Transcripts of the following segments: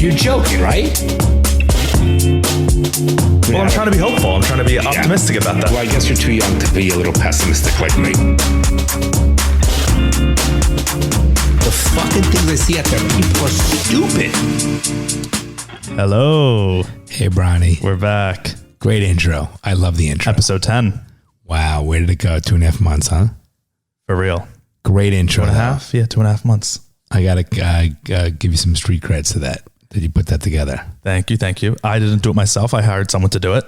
You're joking, right? Well, I'm trying to be hopeful. I'm trying to be optimistic about that. Well, I guess you're too young to be a little pessimistic like me. The fucking things I see out there, people are stupid. Hello. Hey, Bronny. We're back. Great intro. I love the intro. Episode 10. Wow, where did it go? 2.5 months, huh? For real. Great intro. 2.5? Yeah, 2.5 months. I got to give you some street creds to that you put that together. Thank you. I didn't do it myself. I hired someone to do it.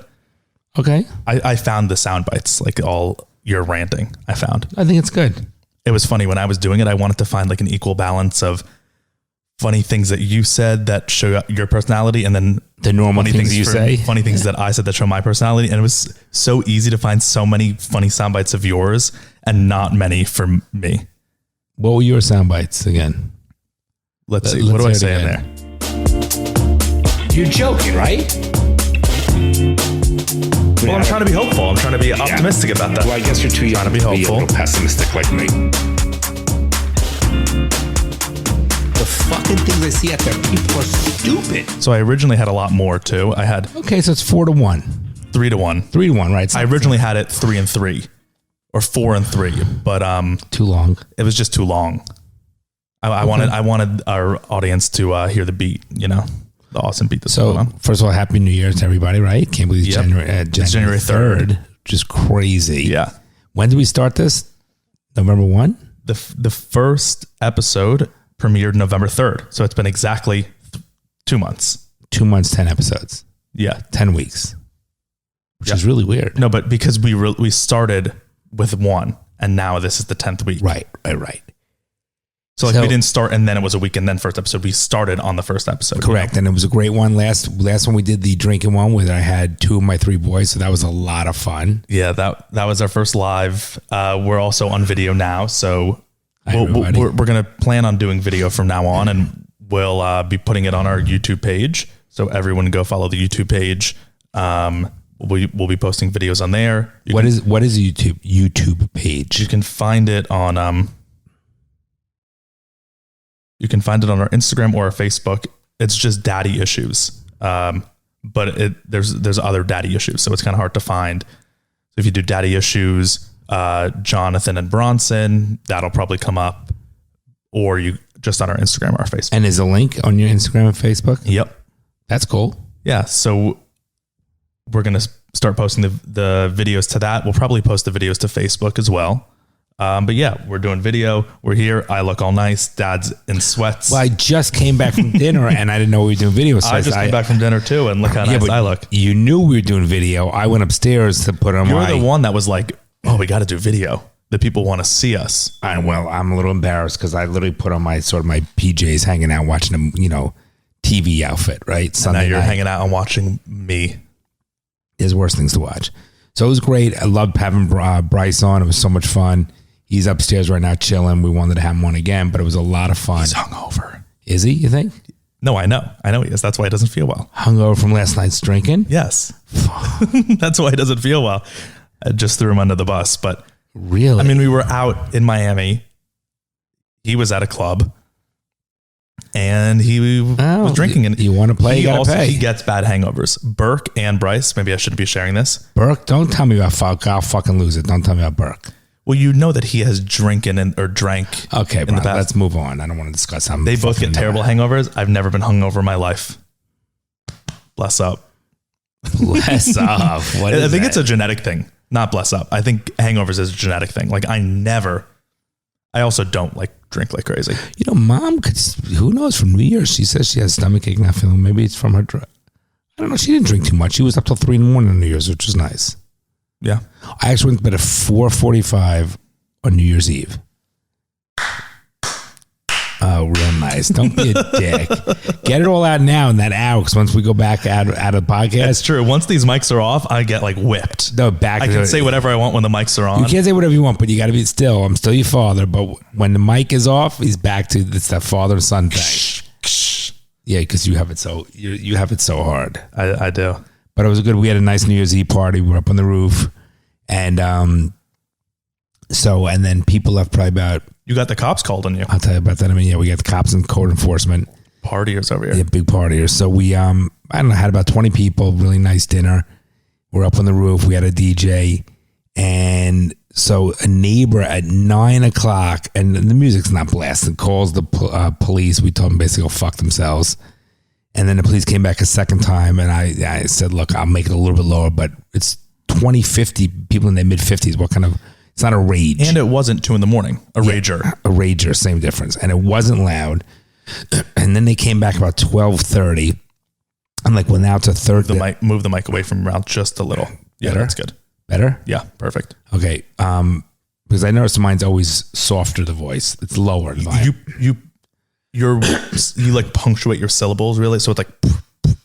Okay. I found the sound bites, like all your ranting, I found. I think it's good. It was funny when I was doing it. I wanted to find like an equal balance of funny things that you said that show your personality, and then the normal things you say. Funny things that I said that show my personality. And it was so easy to find so many funny sound bites of yours and not many for me. What were your sound bites again? Let's see. What do I say in there? You're joking, right? Well, I'm trying to be hopeful. I'm trying to be optimistic about that. Well, I guess you're too young to be hopeful. A little pessimistic like me. The fucking things I see out there, people are stupid. So I originally had a lot more too. I had Okay, so it's 4-1. 3-1. 3-1, right? I originally had it 3-3 or 4-3, but too long. It was just too long. I wanted our audience to hear the beat, you know, the awesome beat that's going on. First of all, Happy New Year to everybody, right? Can't believe it's January 3rd. Just crazy. Yeah. When did we start this? November 1? The first episode premiered November 3rd. So it's been exactly 2 months. 2 months, 10 episodes. Yeah. 10 weeks. Which is really weird. No, but because we started with one and now this is the 10th week. Right. So we didn't start and then it was a week and then first episode. We started on the first episode. Correct. You know? And it was a great one. Last one we did the drinking one where I had 2 of my 3 boys. So that was a lot of fun. Yeah, that was our first live. We're also on video now. So we're going to plan on doing video from now on, and we'll be putting it on our YouTube page. So everyone go follow the YouTube page. We'll be posting videos on there. What is a YouTube page? You can find it on you can find it on our Instagram or our Facebook. It's just daddy issues. But there's other daddy issues, so it's kind of hard to find. So if you do daddy issues, Jonathan and Bronson, that'll probably come up, or you just on our Instagram or our Facebook. And is a link on your Instagram and Facebook? Yep. That's cool. Yeah. So we're going to start posting the videos to that. We'll probably post the videos to Facebook as well. But yeah, we're doing video. We're here. I look all nice. Dad's in sweats. Well, I just came back from dinner and I didn't know we were doing video. So I just came back from dinner too, and look how nice I look. You knew we were doing video. I went upstairs to put on You were the one that was like, oh, we got to do video. The people want to see us. I'm a little embarrassed because I literally put on my PJs hanging out watching a, TV outfit, right? Sunday and now you're hanging out and watching me. There's worse things to watch. So it was great. I loved having Bryce on. It was so much fun. He's upstairs right now chilling. We wanted to have him on again, but it was a lot of fun. He's hungover. Is he, you think? No, I know he is. That's why he doesn't feel well. Hungover from last night's drinking? Yes. That's why he doesn't feel well. I just threw him under the bus. But really? I mean, we were out in Miami. He was at a club. And he was drinking. And you want to play, you got to pay. He gets bad hangovers. Burke and Bryce, maybe I shouldn't be sharing this. Burke, don't tell me about Falk. I'll fucking lose it. Don't tell me about Burke. Well, you know that he has drank. Okay, in the past. Let's move on. I don't want to discuss how they both get terrible hangovers. I've never been hungover in my life. Bless up. Bless up. What is I think that? it's a genetic thing. Not bless up. I think hangovers is a genetic thing. Like I also don't drink like crazy. Mom could, who knows, from New Year's, she says she has stomach ache, not feeling, maybe it's from her drug. I don't know. She didn't drink too much. She was up till 3 a.m. on New Year's, which was nice. Yeah. I actually went to bed at 4:45 on New Year's Eve. Oh, real nice. Don't be a dick. Get it all out now in that hour, because once we go back out of the podcast. That's true. Once these mics are off, I get whipped. No, I can say whatever I want when the mics are on. You can't say whatever you want, but you got to be still. I'm still your father, but when the mic is off, he's back to it's that father and son thing. Yeah, because you have it so you have it so hard. I do. But it was good. We had a nice New Year's Eve party. We were up on the roof, and then people left probably about. You got the cops called on you. I'll tell you about that. I mean, yeah, we got the cops and code enforcement. partiers over here. Yeah, big partiers. So we, I don't know, had about 20 people, really nice dinner. We're up on the roof. We had a DJ. And so a neighbor at 9 o'clock, and the music's not blasted, calls the police. We told them basically go fuck themselves. And then the police came back a second time, and I said, look, I'll make it a little bit lower, but it's 50 people in their mid-50s. What kind of, it's not a rage. And it wasn't 2 a.m. Rager. A rager, same difference. And it wasn't loud. And then they came back about 12:30. I'm like, well, now it's a third. Move the mic away from your mouth just a little. Yeah, Better? that's good. Better? Yeah, perfect. Okay. Because I noticed mine's always softer, the voice. It's lower. You like punctuate your syllables really, so it's like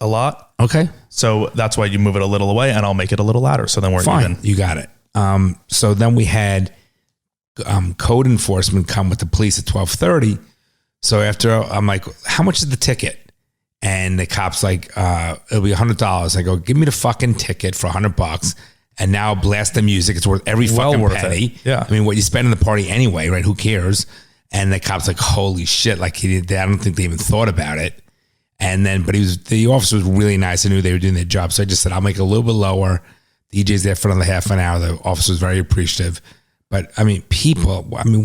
a lot. Okay. So that's why you move it a little away, and I'll make it a little louder. So then we're fine. even. You got it. So then we had code enforcement come with the police at 12:30. So after I'm like, how much is the ticket? And the cop's like, it'll be $100. I go, give me the fucking ticket for $100. And now blast the music. It's worth every fucking penny. Yeah. I mean, what you spend in the party anyway, right? Who cares? And the cop's like, holy shit. Like I don't think they even thought about it. And then, but the officer was really nice. I knew they were doing their job. So I just said, I'll make it a little bit lower. The DJ's there for another half an hour. The officer was very appreciative. But I mean,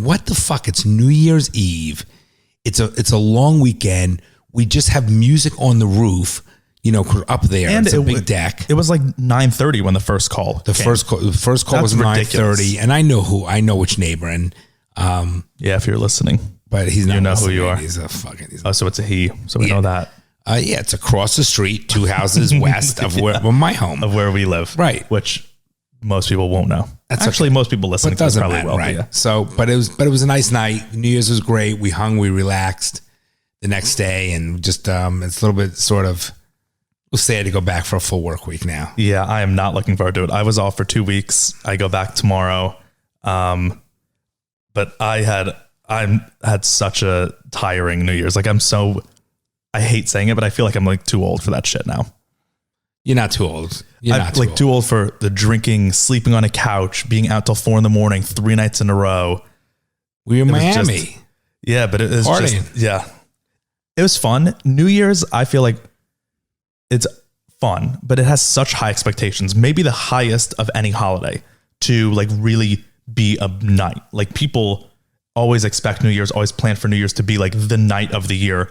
what the fuck? It's New Year's Eve. It's a long weekend. We just have music on the roof, up there. And it's a big deck. It was like 9:30 when the first call came. The first call was 9:30, and I know which neighbor, and yeah, if you're listening, but he's not. You know listening. who you are. He's a fucking. So it's a he. So we know that. Yeah, it's across the street, 2 houses west of where my home, of where we live, right? Which most people won't know. That's actually okay. Most people listening to this probably will. Right. Yeah. So, but it was a nice night. New Year's was great. We hung, we relaxed the next day, and just it's a little bit sort of. We'll sad to go back for a full work week now. Yeah, I am not looking forward to it. I was off for 2 weeks. I go back tomorrow. But I had such a tiring New Year's. Like I hate saying it, but I feel like I'm like too old for that shit now. You're not too old. I'm too old for the drinking, sleeping on a couch, being out till 4 a.m, 3 nights in a row. We were in Miami. Yeah, but it was partying. It was fun. New Year's, I feel like it's fun, but it has such high expectations. Maybe the highest of any holiday to like really be a night. Like people always expect New Year's, always plan for New Year's to be like the night of the year.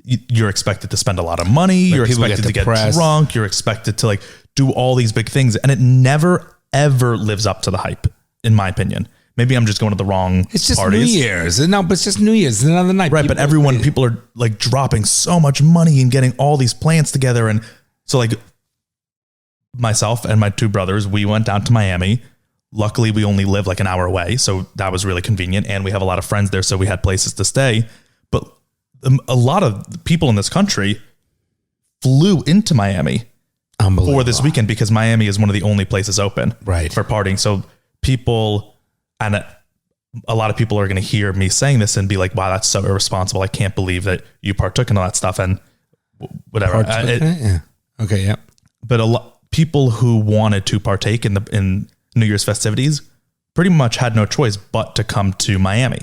You're expected to spend a lot of money. Like you're expected to get drunk. You're expected to like do all these big things. And it never, ever lives up to the hype, in my opinion. Maybe I'm just going to the wrong It's just parties. New Year's. No, but it's just New Year's. It's another night. Right, but people are like dropping so much money and getting all these plans together. And so like myself and my 2 brothers, we went down to Miami. Luckily, we only live like an hour away. So that was really convenient. And we have a lot of friends there. So we had places to stay. But a lot of people in this country flew into Miami for this weekend because Miami is one of the only places open for partying. So people... And a lot of people are going to hear me saying this and be like, wow, that's so irresponsible. I can't believe that you partook in all that stuff and whatever. Yeah. Okay. Yeah. But people who wanted to partake in New Year's festivities pretty much had no choice but to come to Miami.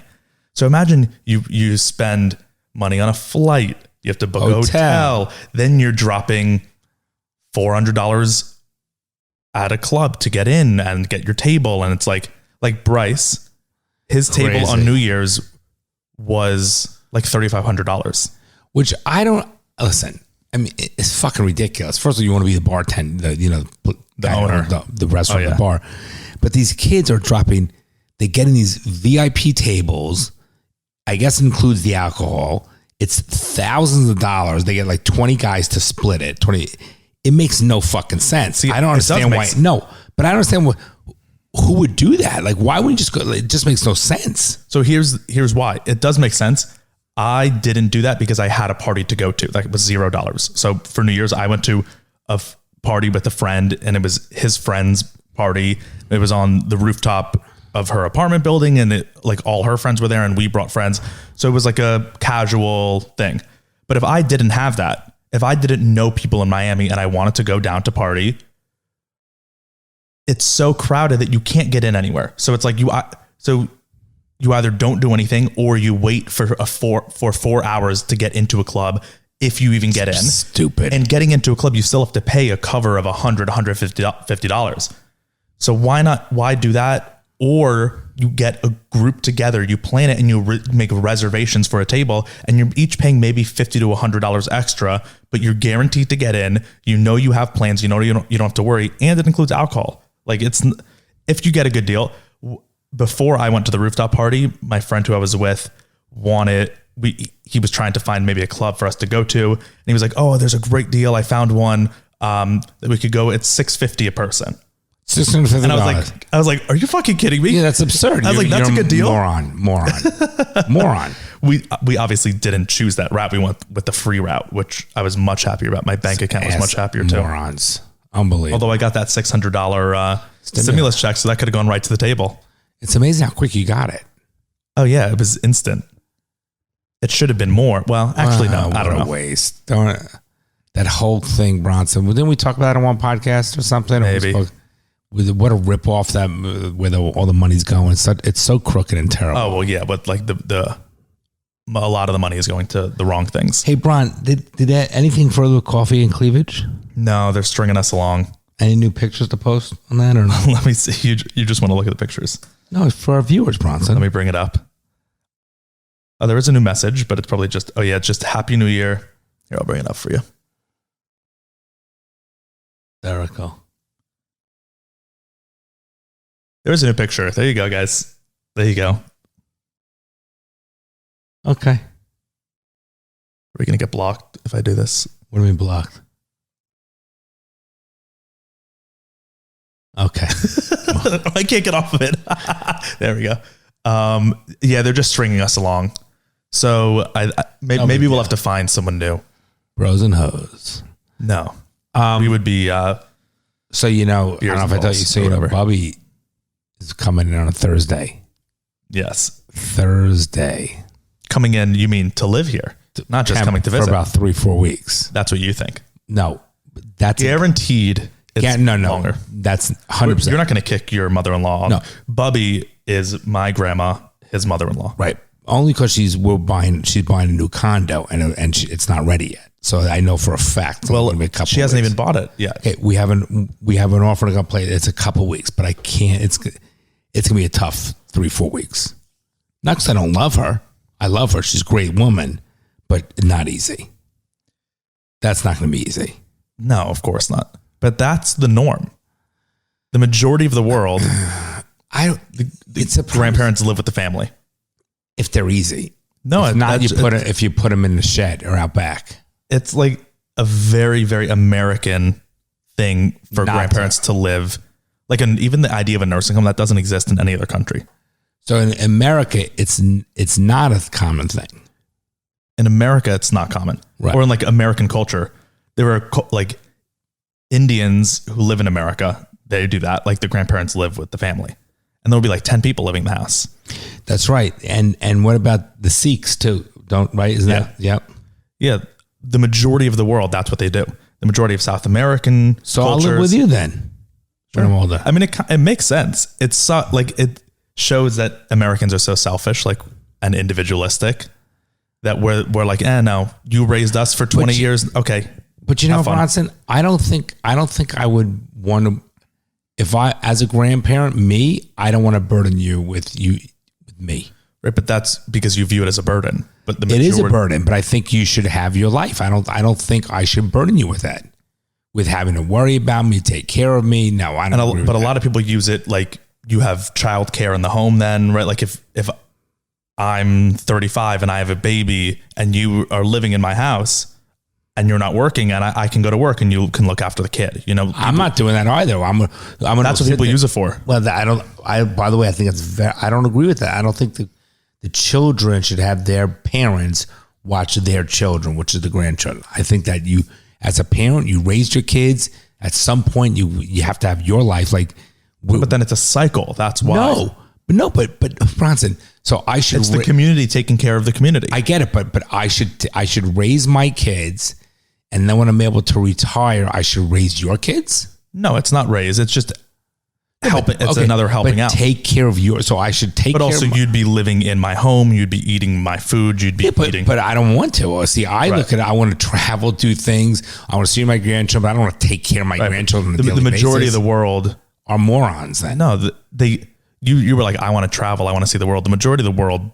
So imagine you spend money on a flight. You have to book a hotel. Then you're dropping $400 at a club to get in and get your table. And it's like Bryce, his table on New Year's was like $3,500. Which I don't listen. I mean, it's fucking ridiculous. First of all, you want to be the bartender, the owner, the restaurant, the bar. But these kids are dropping. They get in these VIP tables. I guess it includes the alcohol. It's thousands of dollars. They get like 20 guys to split it. 20. It makes no fucking sense. See, I don't understand why. No, but I don't understand who would do that? Like, why wouldn't you just go? It just makes no sense. So here's why. It does make sense. I didn't do that because I had a party to go to. Like it was $0. So for New Year's, I went to a party with a friend, and it was his friend's party. It was on the rooftop of her apartment building, and like all her friends were there, and we brought friends. So it was like a casual thing. But if I didn't have that, if I didn't know people in Miami and I wanted to go down to party, it's so crowded that you can't get in anywhere. So it's like so you either don't do anything or you wait for 4 hours to get into a club. If you even get in. Stupid. And getting into a club, you still have to pay a cover of $150. So why do that? Or you get a group together, you plan it, and you make reservations for a table, and you're each paying maybe $50 to $100 extra, but you're guaranteed to get in. You know you have plans. You know you don't have to worry, and it includes alcohol. Like if you get a good deal. Before I went to the rooftop party, my friend who I was with he was trying to find maybe a club for us to go to, and he was like, "Oh, there's a great deal. I found one that we could go. It's $650 a person." $650. And I was like, "Are you fucking kidding me?" Yeah, that's absurd. I was like, "That's a good deal." Moron. We obviously didn't choose that route. We went with the free route, which I was much happier about. My bank account was much happier too. Morons. Unbelievable. Although I got that $600 stimulus check, so that could have gone right to the table. It's amazing how quick you got it. Oh yeah, it was instant. It should have been more. Well, actually, no. I don't know. What a waste. That whole thing, Bronson. Didn't we talk about it on one podcast or something? Maybe. What a ripoff where all the money's going. It's so crooked and terrible. Oh well, yeah, but like a lot of the money is going to the wrong things. Hey, Bron, did anything further with coffee and cleavage? No, they're stringing us along. Any new pictures to post on that or no? Let me see. You just want to look at the pictures. No, it's for our viewers, Bronson. Let me bring it up. Oh, there is a new message, but it's probably just, it's just Happy New Year. Here, I'll bring it up for you. There we go. There's a new picture. There you go, guys. There you go. Okay. Are we going to get blocked if I do this? What do you mean blocked? Okay. I can't get off of it. There we go. Yeah, they're just stringing us along. So maybe we'll have to find someone new. Bros and hoes. No. We would be... so, I don't know if I told you, so, Bobby is coming in on a Thursday. Yes. Thursday. Coming in, you mean to live here? Not just coming to visit. For about 3-4 weeks. That's what you think. No. That's guaranteed. No. Longer. That's 100%. You're not going to kick your mother-in-law. No. Bubby is my grandma, his mother-in-law. Right. Only because she's buying a new condo and it's not ready yet. So I know for a fact. Well, she hasn't even bought it yet. Okay, we have an offer to go play. It's a couple weeks, but I can't. It's gonna be a tough 3-4 weeks. Not because I don't love her. I love her. She's a great woman, but not easy. That's not going to be easy. No, of course not. But that's the norm. The majority of the world, grandparents live with the family. If they're easy. No, if not, if you put them in the shed or out back. It's like a very, very American thing for grandparents to live. Like even the idea of a nursing home, that doesn't exist in any other country. So in America, it's not a common thing. In America, it's not common. Right. Or in like American culture, there are like Indians who live in America. They do that. Like the grandparents live with the family. And there'll be like 10 people living in the house. That's right. And what about the Sikhs too? Isn't that? Yep. Yeah. The majority of the world, that's what they do. The majority of South American cultures. I'll live with you then. Sure. I mean, it makes sense. It's like, it shows that Americans are so selfish, like, and individualistic that we're like, no, you raised us for 20 years. Okay. But Bronson, I don't think I would want to, if I, as a grandparent, I don't want to burden you with me. Right. But that's because you view it as a burden. But it is a burden, but I think you should have your life. I don't think I should burden you with that, with having to worry about me, take care of me. No, I don't. But a lot of people use it like you have child care in the home then, right? Like if I'm 35 and I have a baby and you are living in my house and you're not working and I can go to work and you can look after the kid, I'm not doing that either. That's what people use it for. Well, by the way, I think I don't agree with that. I don't think the children should have their parents watch their children, which is the grandchildren. I think that you, as a parent, you raised your kids. At some point, you have to have your life. But then it's a cycle. That's why. But Bronson. So I should. It's the community taking care of the community. I get it, but I should raise my kids, and then when I'm able to retire, I should raise your kids. No, it's not raise. It's just. helping. It's another helping out. Take care of yours. So I should take But care also, of you'd be living in my home. You'd be eating my food. You'd be eating. But I don't want to. See, I look at it. I want to travel, do things. I want to see my grandchildren. But I don't want to take care of my grandchildren. On a daily the majority basis. of the world are morons. Then no, you were like, I want to travel. I want to see the world. The majority of the world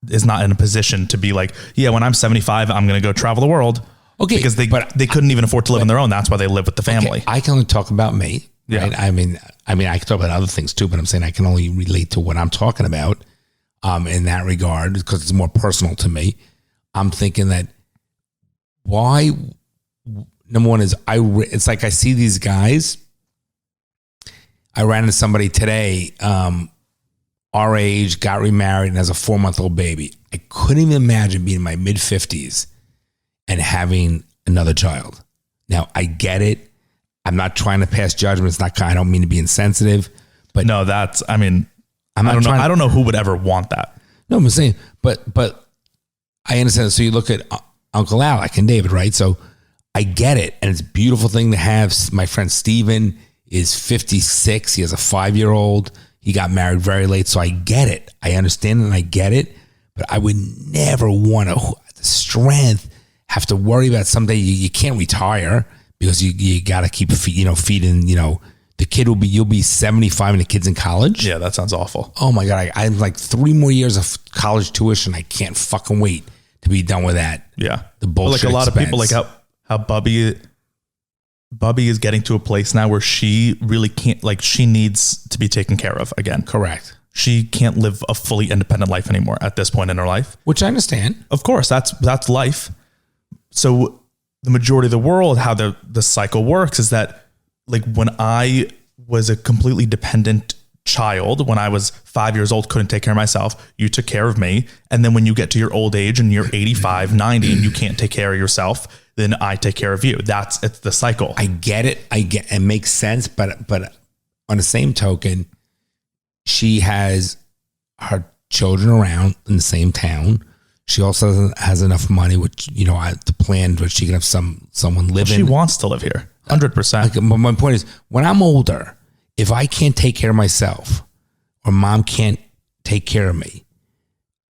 is not in a position to be like, yeah, when I'm 75, I'm going to go travel the world. Okay, because they couldn't even afford to live on their own. That's why they live with the family. Okay, I can only talk about me. Yeah. Right? I mean, I can talk about other things too, but I'm saying I can only relate to what I'm talking about in that regard because it's more personal to me. I'm thinking that why, number one is it's like I see these guys. I ran into somebody today, our age, got remarried and has a 4-month-old baby. I couldn't even imagine being in my mid 50s and having another child. Now I get it. I'm not trying to pass judgment. It's not. I don't mean to be insensitive, but no, I don't know who would ever want that. No, I'm saying, but I understand. So you look at Uncle Alec and David, right? So I get it, and it's a beautiful thing to have. My friend Steven is 56. He has a 5-year-old. He got married very late, so I get it. I understand it and I get it, but I would never want to the strength have to worry about someday you can't retire. Because you got to keep feeding, the kid you'll be 75 and the kid's in college. Yeah, that sounds awful. Oh my God. I'm like 3 more years of college tuition. I can't fucking wait to be done with that. Yeah. The bullshit like a lot expense. of people, like how Bubby is getting to a place now where she really can't, like she needs to be taken care of again. Correct. She can't live a fully independent life anymore at this point in her life. Which I understand. Of course, that's life. So the majority of the world, how the cycle works is that like when I was a completely dependent child, when I was 5 years old, couldn't take care of myself, you took care of me. And then when you get to your old age and you're 85, 90 and you can't take care of yourself, then I take care of you. It's the cycle. I get it. It makes sense. But on the same token, she has her children around in the same town. She also has enough money, which, to plan, which she can have someone living. She wants to live here, 100%. My point is, when I'm older, if I can't take care of myself or mom can't take care of me,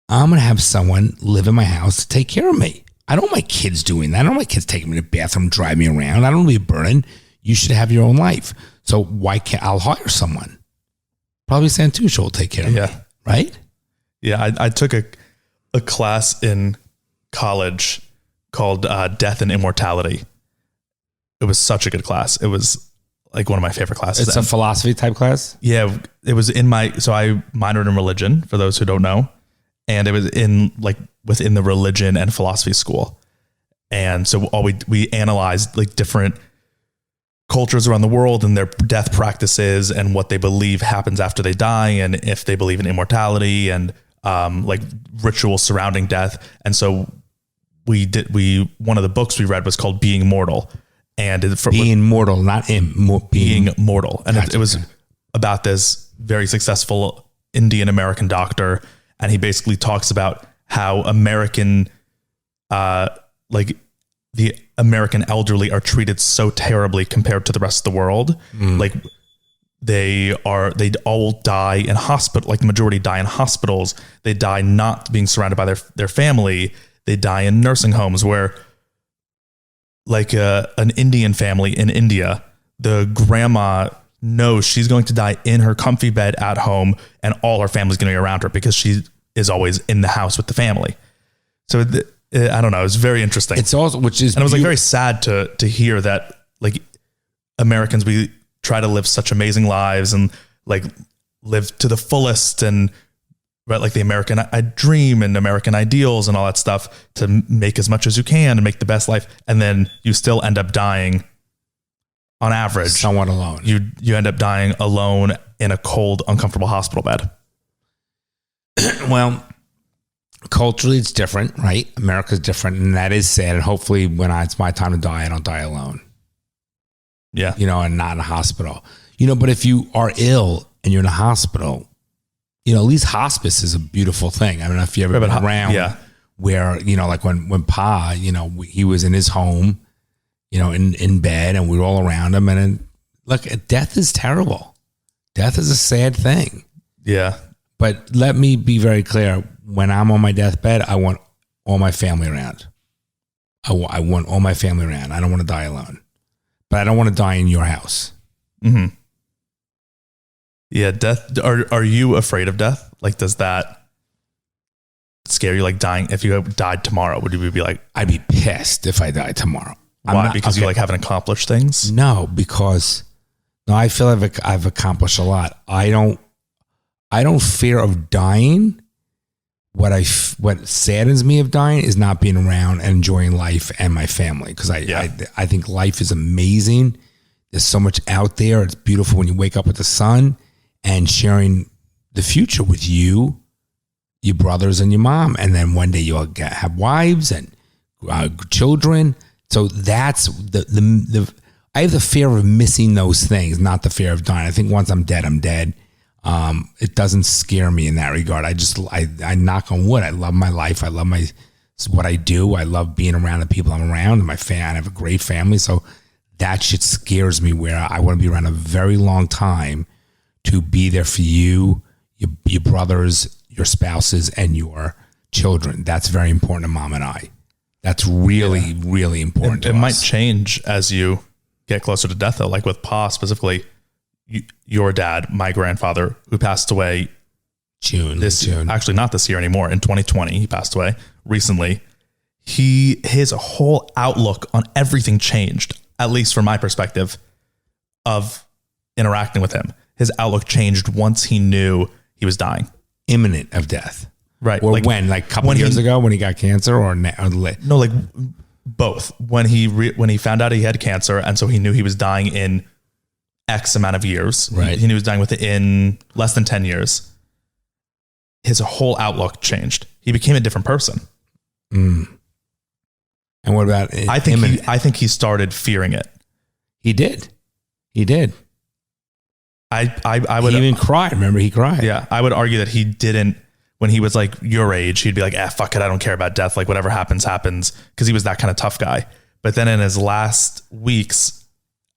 I'm going to have someone live in my house to take care of me. I don't want my kids doing that. I don't want my kids taking me to the bathroom, drive me around. I don't want to be a burden. You should have your own life. So why can't I'll hire someone? Probably Santucci will take care of me, right? Yeah, I took a class in college called Death and Immortality. It was such a good class. It was like one of my favorite classes. It's a philosophy type class? Yeah, it was so I minored in religion, for those who don't know. And it was within the religion and philosophy school. And so we analyzed like different cultures around the world and their death practices and what they believe happens after they die and if they believe in immortality and like rituals surrounding death. And so one of the books we read was called Being Mortal, and being mortal, not being mortal. And it was about this very successful Indian American doctor. And he basically talks about how American, like the American elderly are treated so terribly compared to the rest of the world. Like they all die in hospital, like the majority die in hospitals. They die not being surrounded by their family. They die in nursing homes where like an Indian family in India, the grandma knows she's going to die in her comfy bed at home and all her family's going to be around her because she is always in the house with the family. So I don't know. It's very interesting. It's also, and it was like very sad to hear that like Americans, we try to live such amazing lives and like live to the fullest and right, like the American dream and American ideals and all that stuff to make as much as you can and make the best life. And then you still end up dying on average. Somewhat alone. You end up dying alone in a cold, uncomfortable hospital bed. Well, culturally it's different, right? America's different, and that is sad. And hopefully when it's my time to die, I don't die alone. Yeah. And not in a hospital. But if you are ill and you're in a hospital, at least hospice is a beautiful thing. I don't know if you ever been around where, like when Pa, he was in his home, in bed and we were all around him. And look, death is terrible. Death is a sad thing. Yeah. But let me be very clear. When I'm on my deathbed, I want all my family around. I want all my family around. I don't want to die alone. But I don't want to die in your house. Mm-hmm. Yeah, death. Are you afraid of death? Like, does that scare you? Like dying, if you died tomorrow, would you be like... I'd be pissed if I died tomorrow. Why? Because you like haven't accomplished things? No, because... No, I feel I've accomplished a lot. I don't fear of dying. What saddens me of dying is not being around and enjoying life and my family. Because I think life is amazing. There's so much out there. It's beautiful when you wake up with the sun and sharing the future with you, your brothers and your mom. And then one day you'll have wives and children. So that's I have the fear of missing those things, not the fear of dying. I think once I'm dead, I'm dead. It doesn't scare me in that regard. I knock on wood. I love my life. I love what I do. I love being around the people I'm around. I have a great family. So that shit scares me, where I want to be around a very long time to be there for you, your brothers, your spouses, and your children. That's very important to Mom and I. That's really, really important to us. It might change as you get closer to death, though. Like with Pa specifically, your dad, my grandfather, who passed away June. Actually not this year anymore. In 2020, he passed away recently. His whole outlook on everything changed, at least from my perspective of interacting with him. His outlook changed once he knew he was dying. Imminent of death. Right. Or when? Like a couple of years ago when he got cancer or no, like both. When he found out he had cancer, and so he knew he was dying in X amount of years. Right. He knew he was dying within less than 10 years. His whole outlook changed. He became a different person. Mm. And what about I think he started fearing it. He did. I would he even cry. Remember, he cried. Yeah. I would argue that he didn't, when he was like your age, he'd be like, fuck it. I don't care about death. Like whatever happens, happens. Cause he was that kind of tough guy. But then in his last weeks,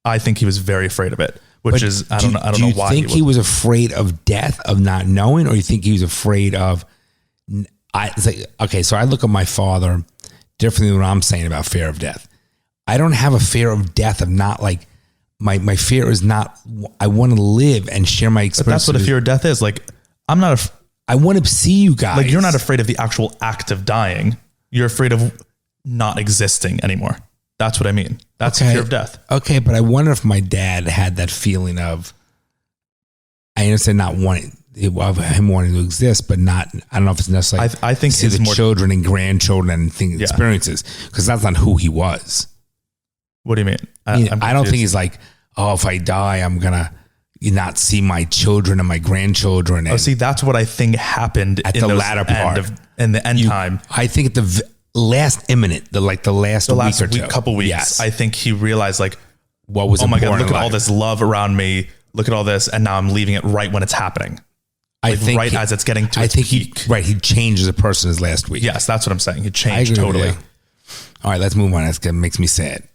I think he was very afraid of it, which is, I don't know why. Do you think he was afraid of death, of not knowing, or you think he was afraid of, okay, so I look at my father differently than what I'm saying about fear of death. I don't have a fear of death of not like, my fear is not, I want to live and share my experience. But that's what a fear of death is. Like, I want to see you guys. Like, you're not afraid of the actual act of dying. You're afraid of not existing anymore. That's what I mean. That's fear of death. Okay, but I wonder if my dad had that feeling of, I understand not wanting, of him wanting to exist, but not, I don't know if it's necessarily, I think see the children and grandchildren and experiences, because that's not who he was. What do you mean? I don't think he's like, if I die, I'm going to not see my children and my grandchildren. And see, that's what I think happened at the latter part. In the end time. I think at the last imminent, the last week or two. Couple weeks. Yes. I think he realized like, what was my God, look at all this love around me. Look at all this. And now I'm leaving it right when it's happening. Like as it's getting to its peak. He changed as a person his last week. Yes, that's what I'm saying. He changed totally. All right, let's move on. That makes me sad.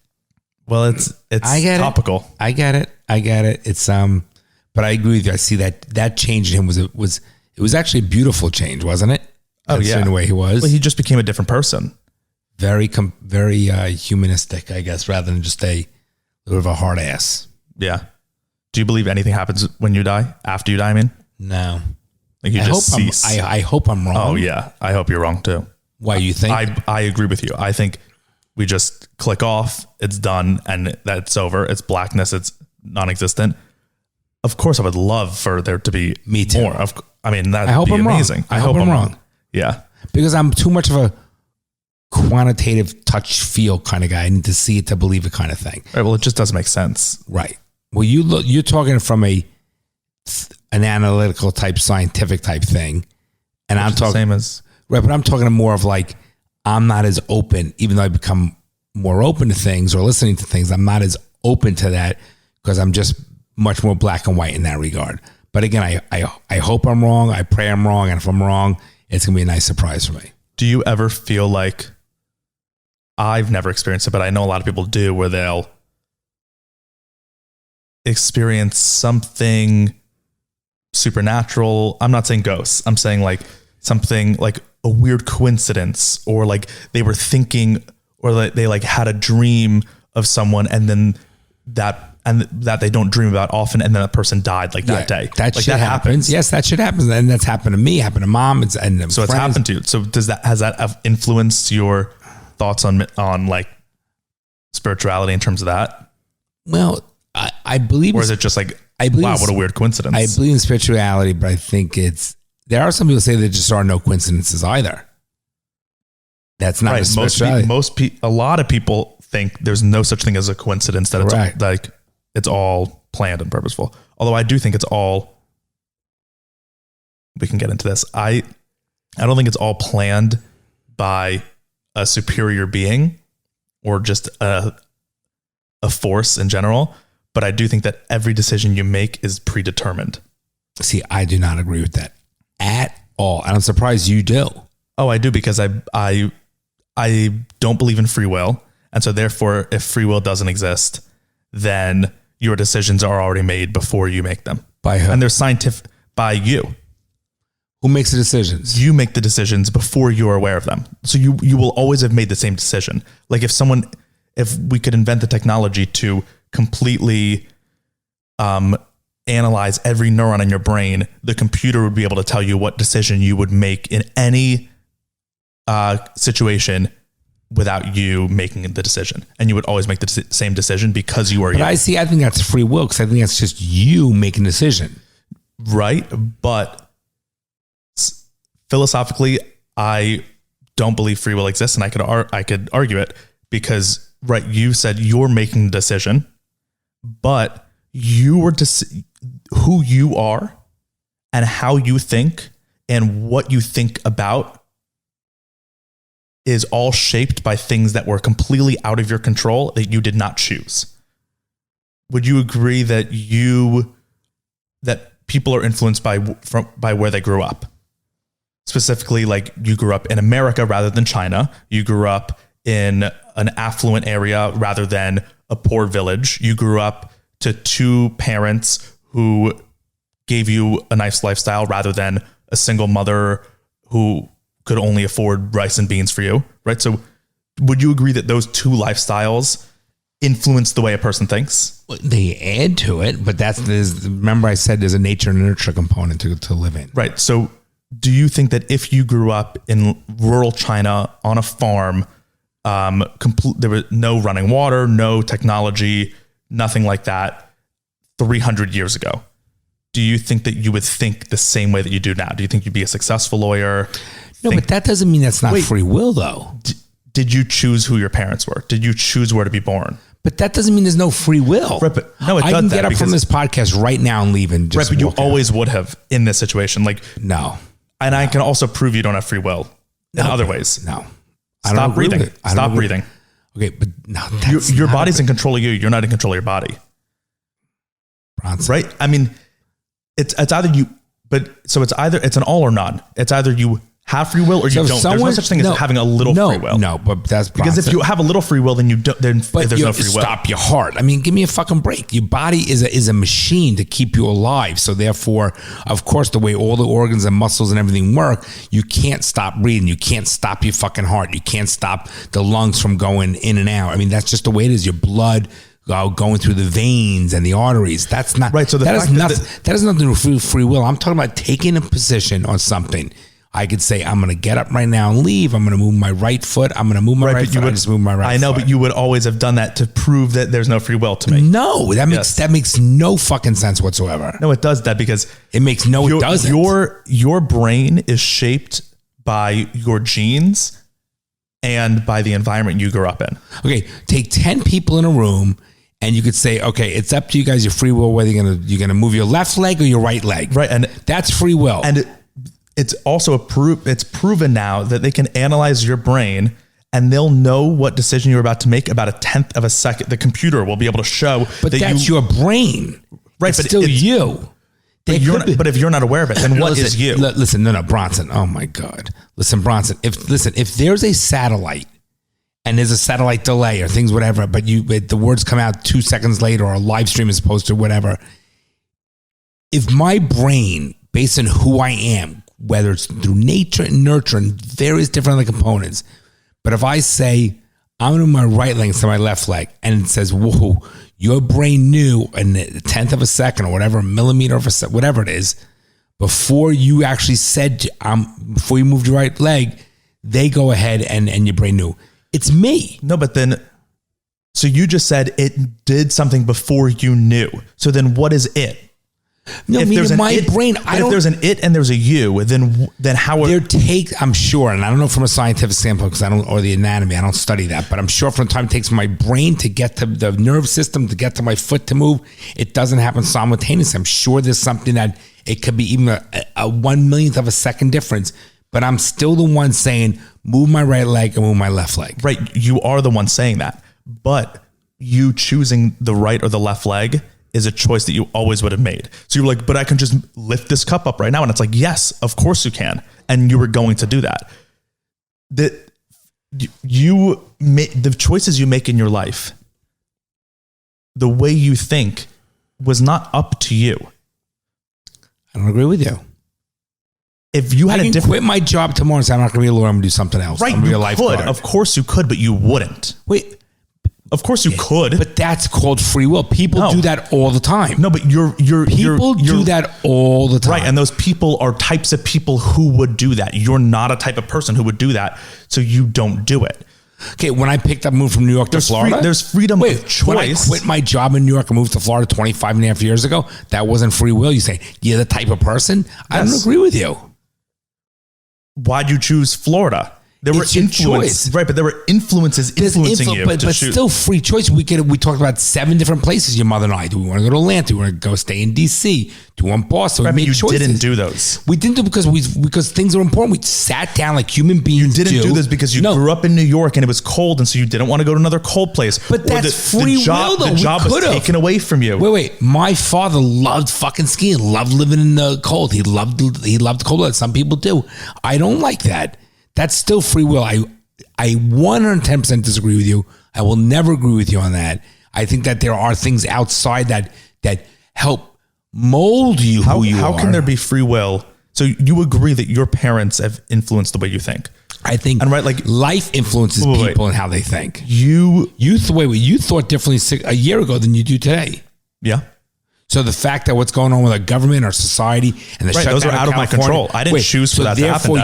Well, it's topical. I get it. It's but I agree with you. I see that change in him it was actually a beautiful change, wasn't it? In the way he was. Well, he just became a different person. Very humanistic, I guess, rather than just a little of a hard ass. Yeah. Do you believe anything happens when you die? After you die, I mean? No. Like you just cease. I hope I'm wrong. Oh yeah, I hope you're wrong too. Why you think? I agree with you. I think we just click off, it's done, and that's over. It's blackness, it's non-existent. Of course, I would love for there to be more. That'd be amazing. I hope I'm wrong. Yeah. Because I'm too much of a quantitative touch feel kind of guy. I need to see it to believe it kind of thing. Right. Well, it just doesn't make sense. Right. Well, you're talking from an analytical type, scientific type thing. And I'm talking, same as, right. But I'm talking more of like, I'm not as open, even though I become more open to things or listening to things. I'm not as open to that because I'm just much more black and white in that regard. But again, I hope I'm wrong. I pray I'm wrong. And if I'm wrong, it's going to be a nice surprise for me. Do you ever feel like, I've never experienced it, but I know a lot of people do, where they'll experience something supernatural. I'm not saying ghosts. I'm saying like something like a weird coincidence, or like they were thinking, or like they like had a dream of someone and then that they don't dream about often, and then that person died like that day. That like shit happens. Yes, that shit happens. And that's happened to me, happened to mom. It's happened to you. So has that influenced your thoughts on like spirituality in terms of that? Well, I believe, or is it just like, wow, what a weird coincidence? I believe in spirituality, but I think there are some people who say there just are no coincidences either. That's not right. A lot of people think there's no such thing as a coincidence, that it's like it's all planned and purposeful. Although I do think it's all, we can get into this. I don't think it's all planned by a superior being or just a force in general. But I do think that every decision you make is predetermined. See, I do not agree with that at all. And I'm surprised you do. Oh, I do, because I don't believe in free will. And so therefore, if free will doesn't exist, then your decisions are already made before you make them. By who? And they're scientific, by you. Who makes the decisions? You make the decisions before you're aware of them. So you will always have made the same decision. Like if we could invent the technology to completely analyze every neuron in your brain, the computer would be able to tell you what decision you would make in any situation without you making the decision. And you would always make the same decision because you are. But I think that's free will, because I think that's just you making a decision. Right. But philosophically, I don't believe free will exists, and I could argue it, because right, you said you're making the decision, but who you are and how you think and what you think about is all shaped by things that were completely out of your control that you did not choose. Would you agree that people are influenced by where they grew up? Specifically, like you grew up in America rather than China. You grew up in an affluent area rather than a poor village. You grew up to two parents who gave you a nice lifestyle rather than a single mother who could only afford rice and beans for you, right? So would you agree that those two lifestyles influence the way a person thinks? They add to it, but remember I said there's a nature and nurture component to live in. Right. So do you think that if you grew up in rural China on a farm, there was no running water, no technology, nothing like that 300 years ago, do you think that you would think the same way that you do now? Do you think you'd be a successful lawyer? No, but that doesn't mean that's not free will, though. Did you choose who your parents were? Did you choose where to be born? But that doesn't mean there's no free will. Right, but no, I can get up from this podcast right now and leave and just right, but you always would have in this situation. Like, no. And I can also prove you don't have free will in other ways. No. Stop breathing. Stop breathing. Okay, but no, your body's in control of you. You're not in control of your body. Bronson. Right? I mean, it's either you, but so it's an all or none. It's either you have free will or you don't. There's no such thing as having a little free will. No, but that's Bronson. Because if you have a little free will, then you don't. Then there's no free will. Stop your heart. I mean, give me a fucking break. Your body is a machine to keep you alive. So therefore, of course, the way all the organs and muscles and everything work, you can't stop breathing. You can't stop your fucking heart. You can't stop the lungs from going in and out. I mean, that's just the way it is. Your blood going through the veins and the arteries. That's not right. So that has nothing to do with free will. I'm talking about taking a position on something. I could say, I'm going to get up right now and leave. I'm going to move my right foot. I'm going to move my right foot. I just move my right foot. I know, but you would always have done that to prove that there's no free will to me. No, that makes no fucking sense whatsoever. No, it does that because it doesn't. Your brain is shaped by your genes and by the environment you grew up in. Okay, take 10 people in a room and you could say, okay, it's up to you guys, your free will, whether you're gonna move your left leg or your right leg. Right, and that's free will. And it's also it's proven now that they can analyze your brain and they'll know what decision you're about to make about a 1/10 of a second. The computer will be able to show but that's your brain. Right, but still you. But if you're not aware of it, then what is you? Listen, no, Bronson. Oh my God. Listen, Bronson, if there's a satellite and there's a satellite delay or things, whatever, but the words come out 2 seconds later or a live stream is posted, whatever, if my brain, based on who I am, whether it's through nature and nurture and various different other components, but if I say I'm going to my right leg instead of my left leg, and it says, whoa, your brain knew in a tenth of a second or whatever, a millimeter of a second, whatever it is, before you actually said, before you moved your right leg, they go ahead and your brain knew. It's me. No, but then, so you just said it did something before you knew. So then what is it? No, if meaning my brain. If there's an it and there's a you, then how? I'm sure, and I don't know from a scientific standpoint because or the anatomy, I don't study that, but I'm sure from time it takes my brain to get to the nerve system to get to my foot to move. It doesn't happen simultaneously. I'm sure there's something that it could be even a 1/1,000,000th of a second difference, but I'm still the one saying move my right leg and move my left leg. Right, you are the one saying that, but you choosing the right or the left leg is a choice that you always would have made. So you're like, but I can just lift this cup up right now. And it's like, yes, of course you can. And you were going to do that. The choices you make in your life, the way you think was not up to you. I don't agree with you. If you had I can quit my job tomorrow and say, I'm not going to be a lawyer, I'm going to do something else. Right, I'm you a lifeguard. Of course you could, but you wouldn't. Wait. Of course you could. But that's called free will. People do that all the time. No, but people do that all the time. Right, and those people are types of people who would do that. You're not a type of person who would do that, so you don't do it. Okay, when I picked up, moved from New York to Florida. There's freedom of choice. When I quit my job in New York and moved to Florida 25 and a half years ago, that wasn't free will. You say, you're the type of person? Yes. I don't agree with you. Why'd you choose Florida? There were influences, right? But there were influences influencing you. But still free choice. We talked about 7 different places. Your mother and I. Do we want to go to Atlanta? Do we want to go stay in DC? Do we want Boston? Right, we made you choices. Didn't do those. We didn't do because things are important. We sat down like human beings. You didn't do this because you grew up in New York and it was cold, and so you didn't want to go to another cold place. But that's free will, though. The job was taken away from you. Wait. My father loved fucking skiing. Loved living in the cold. He loved the cold weather. Some people do. I don't like that. That's still free will. I 110% disagree with you. I will never agree with you on that. I think that there are things outside that help mold you who you are. How can there be free will? So you agree that your parents have influenced the way you think? I think, and right, like life influences people and how they think. You thought differently a year ago than you do today. Yeah. So the fact that what's going on with our government, our society, and the shutdown those are out of my control. I didn't choose for that to happen.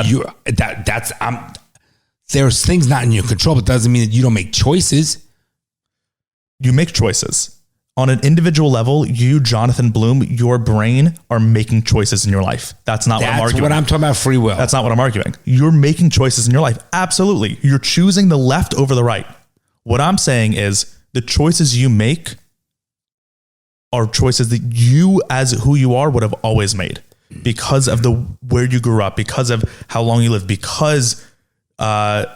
There's things not in your control, but doesn't mean that you don't make choices. You make choices. On an individual level, you, Jonathan Bloom, your brain are making choices in your life. That's not what I'm arguing. That's what I'm talking about, free will. That's not what I'm arguing. You're making choices in your life. Absolutely. You're choosing the left over the right. What I'm saying is the choices you make are choices that you, as who you are, would have always made because of where you grew up, because of how long you lived, because so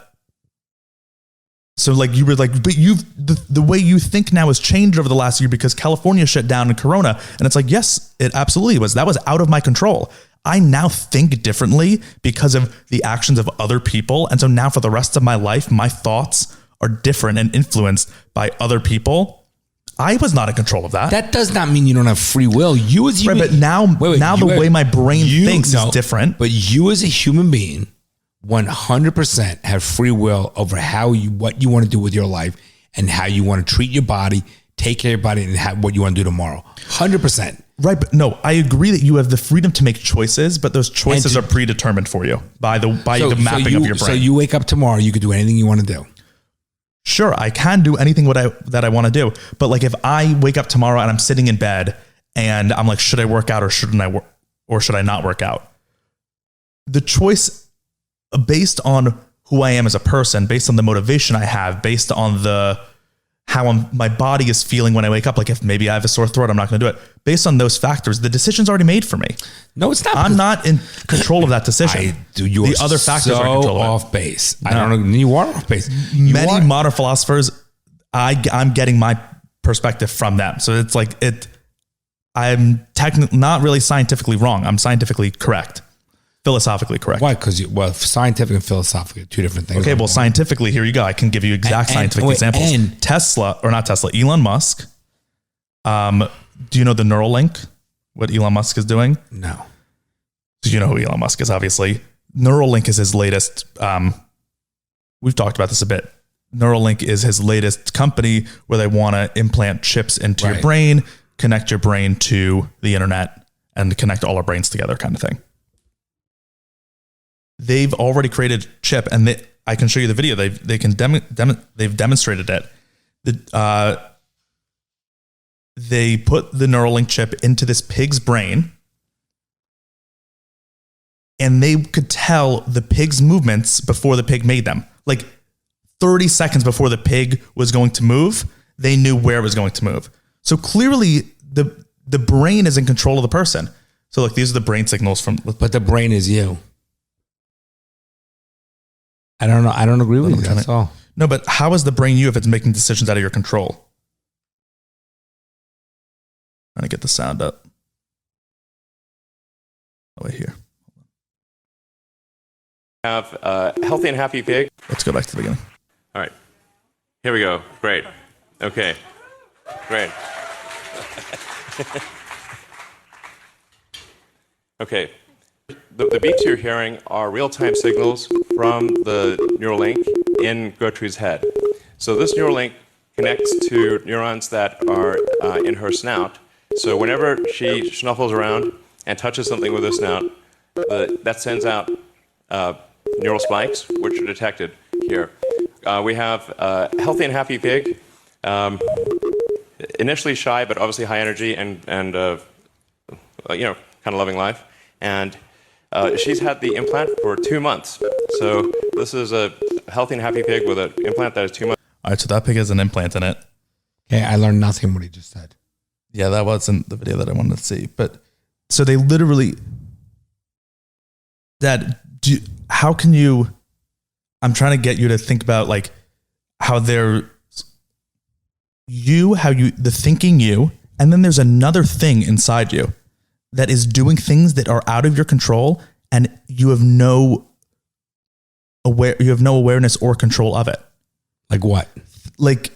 like you were like, but the way you think now has changed over the last year because California shut down and Corona. And it's like, yes, it absolutely was. That was out of my control. I now think differently because of the actions of other people. And so now for the rest of my life, my thoughts are different and influenced by other people. I was not in control of that. That does not mean you don't have free will. You as right, but now the way my brain thinks is different. But you as a human being 100% have free will over what you want to do with your life and how you want to treat your body, take care of your body, and what you want to do tomorrow. 100%. Right, but no, I agree that you have the freedom to make choices, but those choices are predetermined for you by the mapping of your brain. So you wake up tomorrow, you could do anything you want to do. Sure, I can do anything that I want to do, but like if I wake up tomorrow and I'm sitting in bed and I'm like, should I work out or should I not work out? The choice based on who I am as a person, based on the motivation I have, based on how my body is feeling when I wake up. Like if maybe I have a sore throat, I'm not going to do it. Based on those factors, the decision's already made for me. No, it's not. I'm not in control of that decision. The other factors are control off base. No. I don't know. You are off base. Many modern philosophers, I'm getting my perspective from them. So it's like I'm technically not really scientifically wrong. I'm scientifically correct. Philosophically correct. Why? Because scientific and philosophical are two different things. Okay, well, scientifically, here you go. I can give you exact scientific examples. Elon Musk. Do you know the Neuralink? what Elon Musk is doing? No. So you know who Elon Musk is, obviously. Neuralink is his latest. We've talked about this a bit. Neuralink is his latest company where they want to implant chips into your brain, connect your brain to the internet, and connect all our brains together, kind of thing. They've already created a chip, and I can show you the video. They've demonstrated it. They put the Neuralink chip into this pig's brain, and they could tell the pig's movements before the pig made them. Like 30 seconds before the pig was going to move, they knew where it was going to move. So clearly the brain is in control of the person. So like these are the brain signals from... But the brain is you. I don't know. I don't agree with you. That's all. No, but how is the brain you if it's making decisions out of your control? Trying to get the sound up. Oh, wait, here. Have a healthy and happy pig. Let's go back to the beginning. All right. Here we go. Great. Okay. Great. Okay. The beeps you're hearing are real-time signals from the Neuralink in Gertrude's head. So this Neuralink connects to neurons that are in her snout. So whenever she snuffles around and touches something with her snout, that sends out neural spikes, which are detected here. We have a healthy and happy pig, initially shy, but obviously high energy and kind of loving life. And she's had the implant for 2 months. So this is a healthy and happy pig with an implant that is 2 months. All right, so that pig has an implant in it. Okay, I learned nothing what he just said. Yeah, that wasn't the video that I wanted to see. But so they literally... Dad, how can you... I'm trying to get you to think about like how they're... the thinking you, and then there's another thing inside you that is doing things that are out of your control, and you have no awareness or control of it. Like what? Like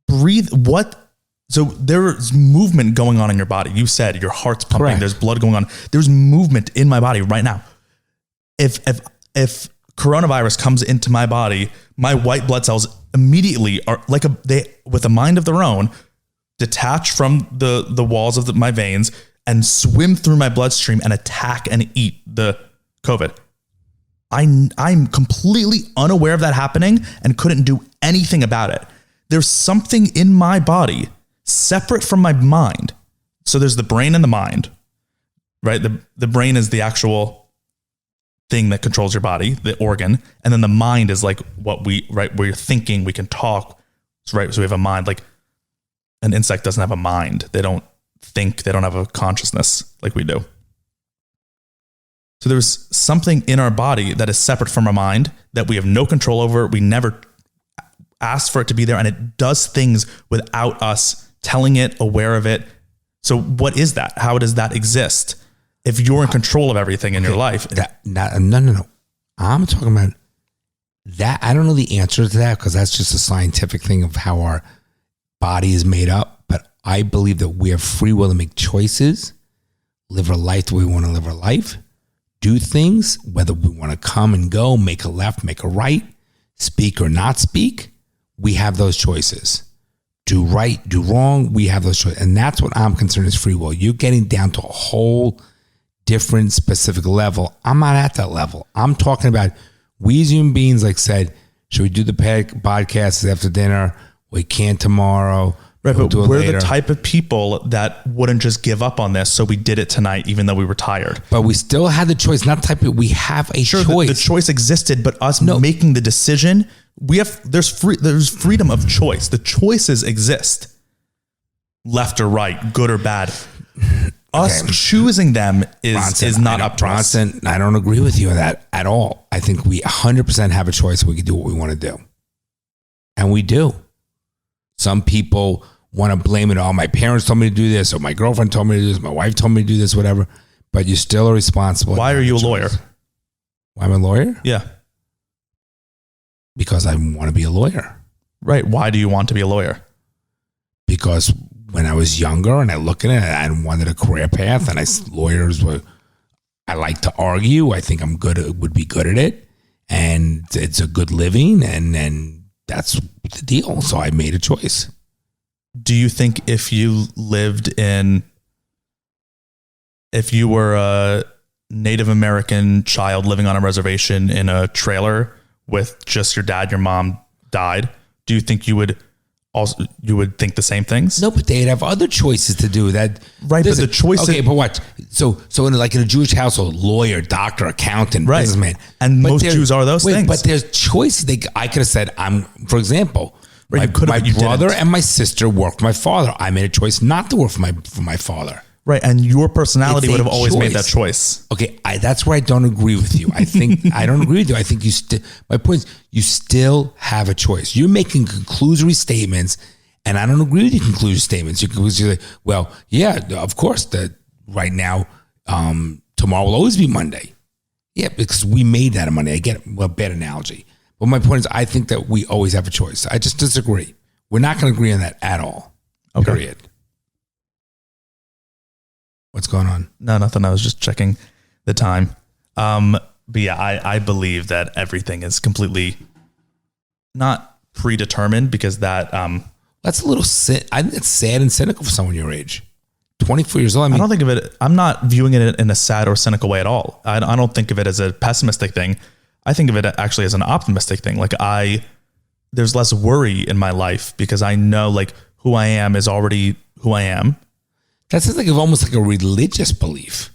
breathe. What? So there's movement going on in your body. You said your heart's pumping. Correct. There's blood going on. There's movement in my body right now. If coronavirus comes into my body, my white blood cells immediately are like with a mind of their own, detach from the walls of my veins and swim through my bloodstream and attack and eat the COVID. I'm completely unaware of that happening and couldn't do anything about it. There's something in my body separate from my mind. So there's the brain and the mind, right? The brain is the actual thing that controls your body, the organ. And then the mind is like where you're thinking, we can talk. Right. So we have a mind. Like an insect doesn't have a mind. They don't think, they don't have a consciousness like we do. So there's something in our body that is separate from our mind that we have no control over. We never asked for it to be there, and it does things without us telling it, aware of it. So what is that? How does that exist? If you're in control of everything in your life. No. I'm talking about that. I don't know the answer to that because that's just a scientific thing of how our body is made up. But I believe that we have free will to make choices, live our life the way we want to live our life, do things, whether we want to come and go, make a left, make a right, speak or not speak. We have those choices. Do right, do wrong. We have those choices. And that's what I'm concerned is free will. You're getting down to a whole different specific level. I'm not at that level. I'm talking about we as human beings, like said, should we do the podcast after dinner? We can't tomorrow. Right, we'll but we're the type of people that wouldn't just give up on this, so we did it tonight, even though we were tired. But we still had the choice. Not type of, we have a choice. The choice existed, but us making the decision, there's freedom of choice. The choices exist, left or right, good or bad. Us choosing them is not up to us. Bronson, I don't agree with you on that at all. I think we 100% have a choice. We can do what we want to do, and we do. Some people want to blame it on my parents told me to do this, or my girlfriend told me to do this, my wife told me to do this, whatever. But you still are responsible. Why are you a lawyer? Why am I a lawyer? Yeah. Because I want to be a lawyer. Right. Why do you want to be a lawyer? Because when I was younger and I look at it, I wanted a career path, and I like to argue. I think would be good at it, and it's a good living, and that's the deal. So I made a choice. Do you think if you were a Native American child living on a reservation in a trailer with just your dad, your mom died, do you think you would think the same things? No, but they'd have other choices to do that. Right, but the choice. Okay, but what? So in a Jewish household, lawyer, doctor, accountant, right, businessman, and most Jews are those things. But there's choices. I could have said, for example, right, my brother and my sister work for my father. I made a choice not to work for my father. Right, and your personality would have always made that choice. Okay, that's where I don't agree with you. I think I don't agree with you. I think my point is, you still have a choice. You're making conclusory statements, and I don't agree with your conclusory statements. You're like, well, yeah, of course, that right now, tomorrow will always be Monday. Yeah, because we made that a Monday. I get a bad analogy. But my point is, I think that we always have a choice. I just disagree. We're not going to agree on that at all. Okay. Period. What's going on? No, nothing. I was just checking the time. But yeah, I believe that everything is completely not predetermined, because that's a little I think it's sad and cynical for someone your age. 24 years old. I don't think of it. I'm not viewing it in a sad or cynical way at all. I don't think of it as a pessimistic thing. I think of it actually as an optimistic thing. Like there's less worry in my life because I know like who I am is already who I am. That sounds like almost like a religious belief.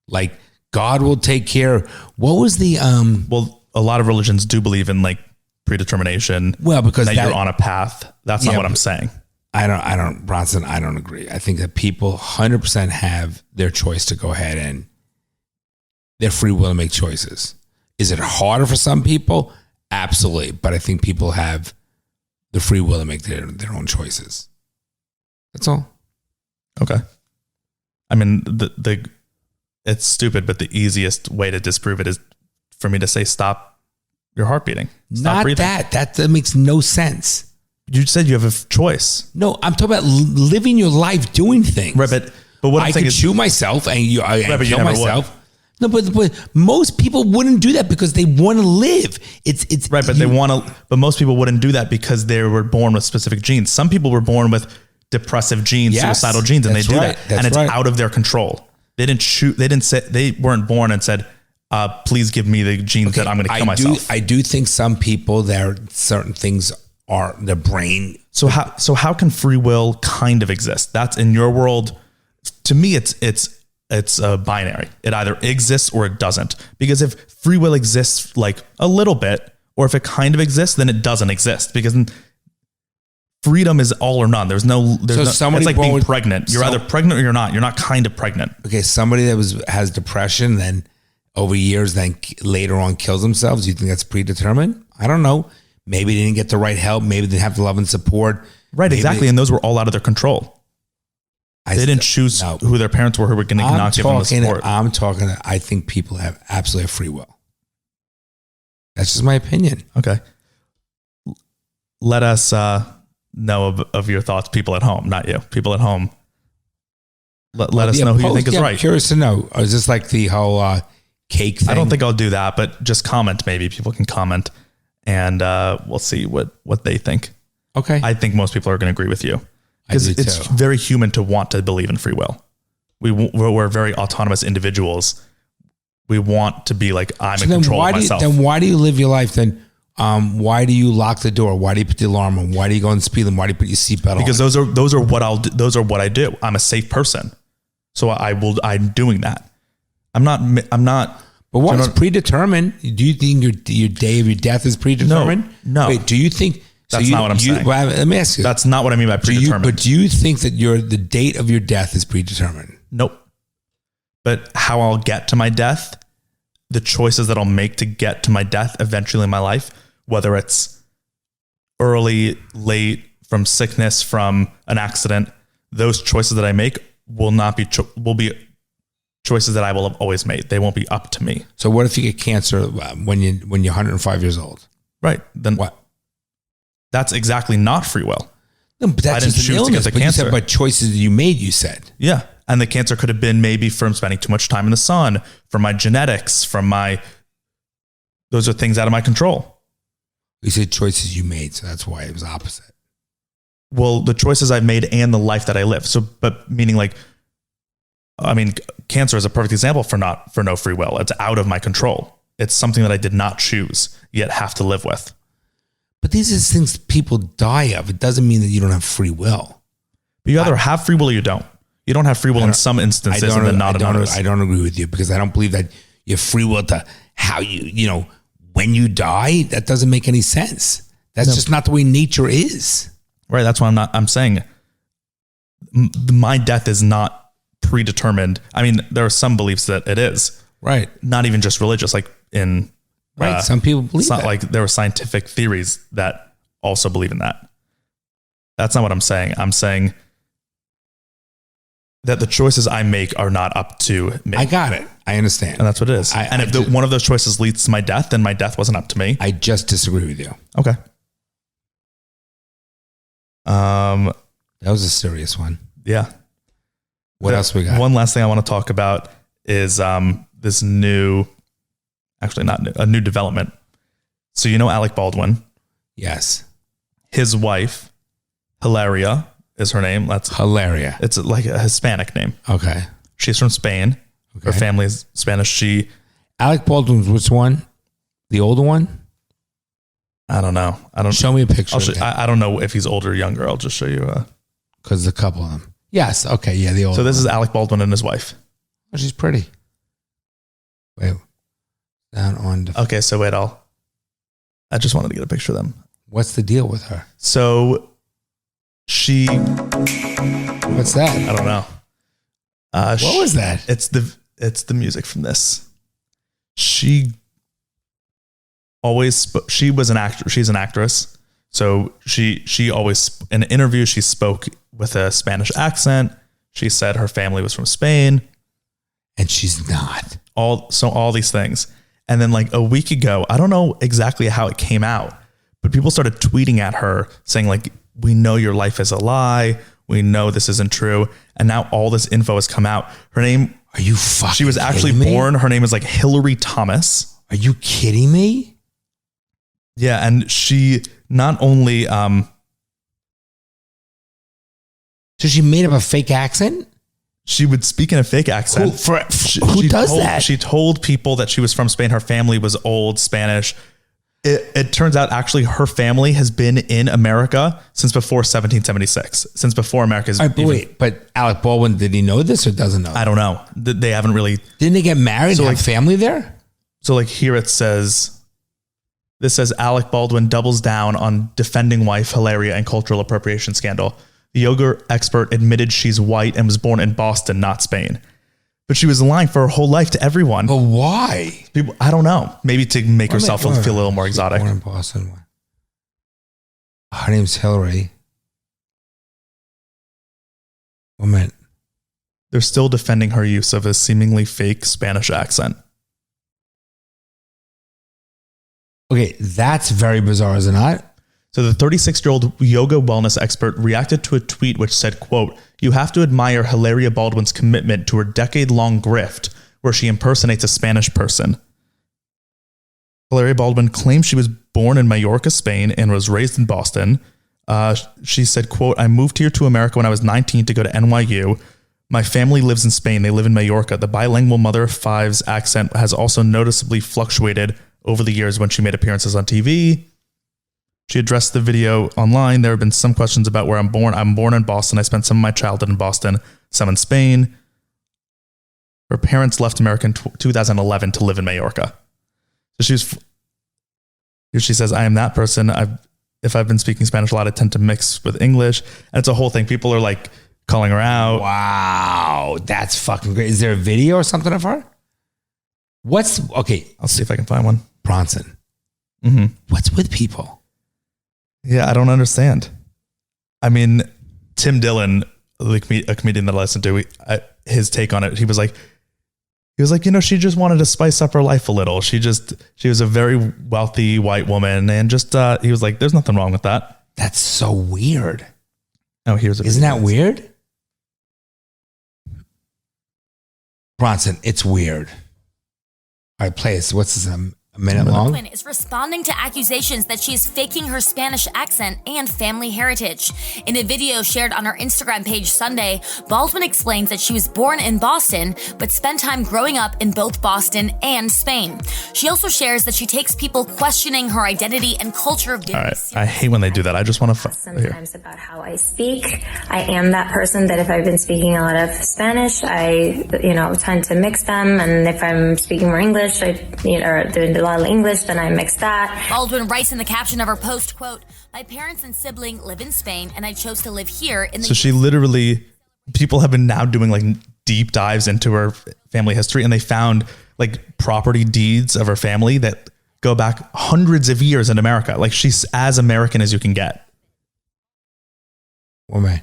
Like God will take care. What was the Well, a lot of religions do believe in like predetermination. Well, because that you're on a path. That's not what I'm saying. Bronson, I don't agree. I think that people 100% have their choice to go ahead and their free will to make choices. Is it harder for some people? Absolutely. But I think people have the free will to make their own choices. That's all. Okay. I mean, it's stupid, but the easiest way to disprove it is for me to say, stop your heart beating. Stop Not breathing. That makes no sense. You said you have a choice. No, I'm talking about living your life doing things. Right, but what I'm I saying could is shoot myself and kill myself. Would. No, but most people wouldn't do that because they want to live. It's right, but they want to. But most people wouldn't do that because they were born with specific genes. Some people were born with depressive genes, suicidal genes, and they do that, and it's out of their control. They didn't shoot. They didn't say they weren't born and said, "Please give me the genes that I'm going to kill myself." I do think some people certain things are their brain. So how can free will kind of exist? That's in your world. To me, it's a binary. It either exists or it doesn't. Because if free will exists like a little bit, or if it kind of exists, then it doesn't exist. Because freedom is all or none. There's no. It's like being pregnant. You're either pregnant or you're not. You're not kind of pregnant. Okay, somebody that has depression, then over years, then later on kills themselves. You think that's predetermined? I don't know. Maybe they didn't get the right help. Maybe they didn't have the love and support. Right, exactly. And those were all out of their control. They didn't choose who their parents were who were going to not give them the support. I think people have absolutely free will. That's just my opinion. Okay. Let us know of your thoughts, people at home, not you. People at home. Let us know who you think is right. I'm curious to know. Is this like the whole cake thing? I don't think I'll do that, but just comment. Maybe people can comment, and we'll see what they think. Okay. I think most people are going to agree with you. Because it's very human to want to believe in free will. We're very autonomous individuals. We want to be like, I'm in control of myself. Then why do you live your life then? Why do you lock the door? Why do you put the alarm on? Why do you go and speed them? Why do you put your seatbelt on? Because those are what I'll do. Those are what I do. I'm a safe person. So I'm doing that. I'm not. But what is predetermined? Do you think your day of your death is predetermined? No. Wait, do you think? That's not what I'm saying. Well, let me ask you. That's not what I mean by predetermined. Do you think that the date of your death is predetermined? Nope. But how I'll get to my death, the choices that I'll make to get to my death eventually in my life, whether it's early, late, from sickness, from an accident, those choices that I make will be choices that I will have always made. They won't be up to me. So what if you get cancer when you're 105 years old? Right. Then what? That's exactly not free will. No, but that's I didn't just an choose to illness. get the But you cancer. said about choices you made, you said. Yeah. And the cancer could have been maybe from spending too much time in the sun, from my genetics, those are things out of my control. You said choices you made, so that's why it was opposite. Well, the choices I've made and the life that I live. So, but meaning like, I mean, cancer is a perfect example for no free will. It's out of my control. It's something that I did not choose, yet have to live with. But these are things people die of. It doesn't mean that you don't have free will. But you either have free will or you don't. You don't have free will in some instances and then not in others. I don't agree with you because I don't believe that you have free will to how when you die. That doesn't make any sense. That's just not the way nature is. Right. That's why I'm saying my death is not predetermined. I mean, there are some beliefs that it is. Right. Not even just religious, like in... Right. Some people believe it's not that. like there are scientific theories that also believe in that. That's not what I'm saying. I'm saying that the choices I make are not up to me. I got it. I understand. And that's what it is. If one of those choices leads to my death, then my death wasn't up to me. I just disagree with you. Okay. That was a serious one. Yeah. What else we got? One last thing I want to talk about is this new... Actually, not new, a new development. So you know Alec Baldwin? Yes. His wife, Hilaria, is her name. That's Hilaria. It's like a Hispanic name. Okay. She's from Spain. Okay. Her family is Spanish. Alec Baldwin's which one? The older one? I don't know. Show me a picture. I don't know if he's older or younger. I'll just show you. Because there's a couple of them. Yes. Okay. Yeah. The older. So this is Alec Baldwin and his wife. Oh, she's pretty. Wait. Down on. Okay. So wait, I just wanted to get a picture of them. What's the deal with her? So she. What's that? I don't know. What was that? It's the music from this. She always she was an actor. She's an actress. So she always in an interview she spoke with a Spanish accent. She said her family was from Spain, and she's not. All these things. And then like a week ago, I don't know exactly how it came out, but people started tweeting at her saying like, we know your life is a lie. We know this isn't true. And now all this info has come out. Her name. Are you fucking She was actually kidding me? born. Her name is like Hillary Thomas. Are you kidding me? Yeah. And she not only, So she made up a fake accent? she would speak in a fake accent. Who does that? She told people that she was from Spain. Her family was old Spanish. It turns out actually her family has been in America since before 1776, since before America's. But Alec Baldwin, did he know this or doesn't know? I don't know. They haven't really. Didn't they get married So, and have like- family there? So like here it says, this says Alec Baldwin doubles down on defending wife Hilaria and cultural appropriation scandal. The yoga expert admitted she's white and was born in Boston, not Spain. But she was lying for her whole life to everyone. But why? People, I don't know. Maybe to make herself feel a little more exotic. Born in Boston. Her name's Hillary. 1 minute. They're still defending her use of a seemingly fake Spanish accent. Okay, that's very bizarre, is it not? So the 36-year-old yoga wellness expert reacted to a tweet which said, quote, "You have to admire Hilaria Baldwin's commitment to her decade-long grift where she impersonates a Spanish person." Hilaria Baldwin claims she was born in Mallorca, Spain, and was raised in Boston. She said, quote, "I moved here to America when I was 19 to go to NYU. My family lives in Spain. They live in Mallorca. The bilingual mother of five's accent has also noticeably fluctuated over the years when she made appearances on TV." She addressed the video online. There have been some questions about where I'm born. I'm born in Boston. I spent some of my childhood in Boston, some in Spain. Her parents left America in 2011 to live in Mallorca. So she says, "I am that person. If I've been speaking Spanish a lot, I tend to mix with English." And it's a whole thing. People are like calling her out. Wow, that's fucking great. Is there a video or something of her? Okay, I'll see if I can find one. Bronson. Mm-hmm. What's with people? Yeah, I don't understand. I mean, Tim Dillon, a comedian that I listen to, his take on it, he was like, she just wanted to spice up her life a little. She was a very wealthy white woman, and just he was like, there's nothing wrong with that. That's so weird. Oh, here's a Isn't that weird? Bronson, it's weird. All right, play it. What's this, a minute long? Baldwin is responding to accusations that she is faking her Spanish accent and family heritage. In a video shared on her Instagram page Sunday, Baldwin explains that she was born in Boston, but spent time growing up in both Boston and Spain. She also shares that she takes people questioning her identity and culture of All right, I hate when they do that. I just want to sometimes about how I speak. I am that person that if I've been speaking a lot of Spanish, I tend to mix them, and if I'm speaking more English, or doing a lot of English, then I mix that. Baldwin writes in the caption of her post, quote, "My parents and sibling live in Spain, and I chose to live here in the." So she literally, people have been now doing like deep dives into her family history, and they found like property deeds of her family that go back hundreds of years in America. Like she's as American as you can get. Oh, man.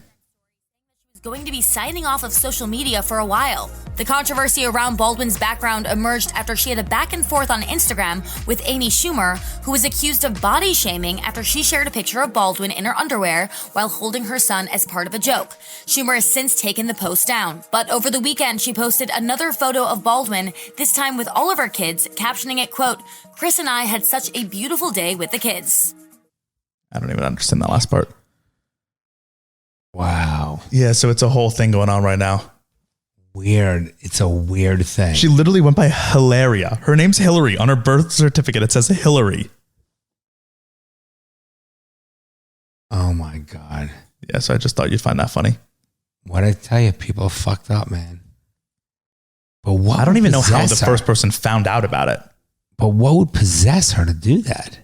Going to be signing off of social media for a while. The controversy around Baldwin's background emerged after she had a back and forth on Instagram with Amy Schumer, who was accused of body shaming after she shared a picture of Baldwin in her underwear while holding her son as part of a joke. Schumer has since taken the post down, but over the weekend she posted another photo of Baldwin, this time with all of her kids, captioning it, quote, "Chris and I had such a beautiful day with the kids." I don't even understand that last part. Wow. Yeah, so it's a whole thing going on right now. Weird. It's a weird thing. She literally went by Hilaria. Her name's Hillary. On her birth certificate, it says Hillary. Oh, my God. Yeah, so I just thought you'd find that funny. What'd I tell you? People are fucked up, man. But what? I don't even know how the possess her? first person found out about it. But what would possess her to do that?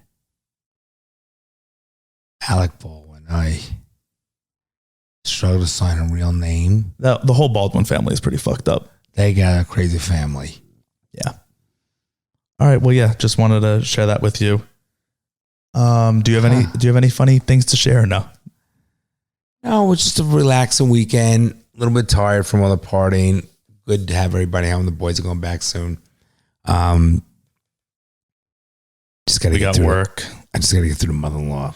Alec Baldwin, I struggle to sign a real name. The whole Baldwin family is pretty fucked up. They got a crazy family. Yeah. All right. Well, yeah, just wanted to share that with you. Do you have any funny things to share or no? No, it's just a relaxing weekend. A little bit tired from all the partying. Good to have everybody home. The boys are going back soon. Just got to get through work. I just got to get through the mother-in-law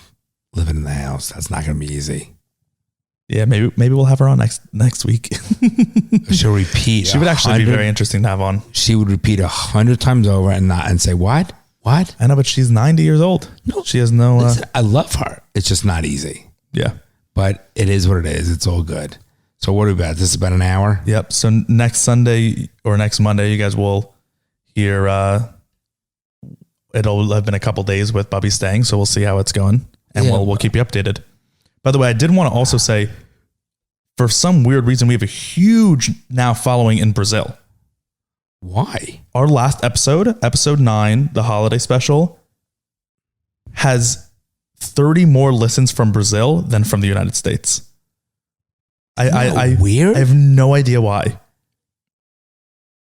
living in the house. That's not going to be easy. Yeah, maybe we'll have her on next week. She'll repeat. She would actually be very interesting to have on. She would repeat 100 times over and say, "What? What?" I know, but she's 90 years old. No, she has no. Listen, I love her. It's just not easy. Yeah, but it is what it is. It's all good. So what are we about? This is about an hour. Yep. So next Sunday or next Monday, you guys will hear. It'll have been a couple days with Bubby staying, so we'll see how it's going, and we'll keep you updated. By the way, I did want to also say, for some weird reason, we have a huge now following in Brazil. Why? Our last episode 9, the holiday special, has 30 more listens from Brazil than from the United States. Weird? I have no idea why.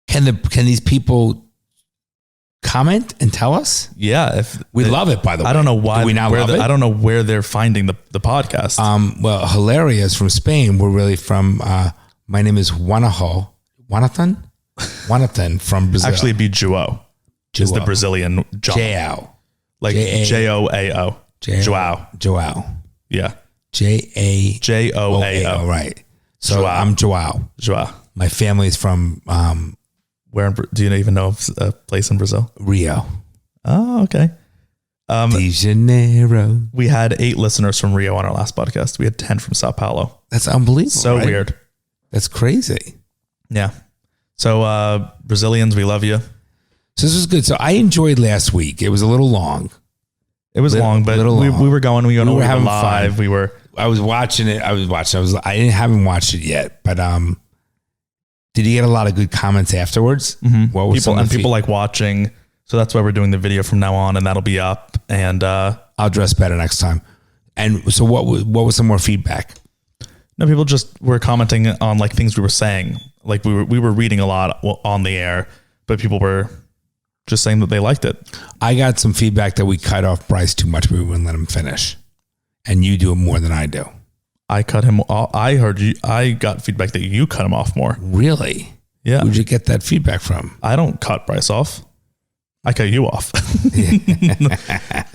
Can these people comment and tell us? Yeah, we love it. By the way, I don't know why. Do we not love it? I don't know where they're finding the podcast. Well, Hilaria is from Spain. We're really from. My name is Jonathan from Brazil. Actually, it'd be Joao. Is the Brazilian John. Joao. Like Joao. Joao. Yeah. Joao. Right. So Joao. I'm Joao. My family is from. Where do you even know of a place in Brazil? Rio. Oh, okay. De Janeiro. We had 8 listeners from Rio on our last podcast. We had 10 from Sao Paulo. That's unbelievable. So right? Weird. That's crazy. Yeah. So Brazilians, we love you. So this was good. So I enjoyed last week. It was a little long. It was long, but we were going. We were having live. Fun. I was watching it. I haven't watched it yet, but did you get a lot of good comments afterwards? Mm-hmm. What was people like watching? So that's why we're doing the video from now on, and that'll be up. And I'll dress better next time. And so, what was some more feedback? No, people just were commenting on like things we were saying. Like we were reading a lot on the air, but people were just saying that they liked it. I got some feedback that we cut off Bryce too much, but we wouldn't let him finish. And you do it more than I do. I cut him off. I heard you. I got feedback that you cut him off more. Really? Yeah. Who'd you get that feedback from? I don't cut Bryce off. I cut you off.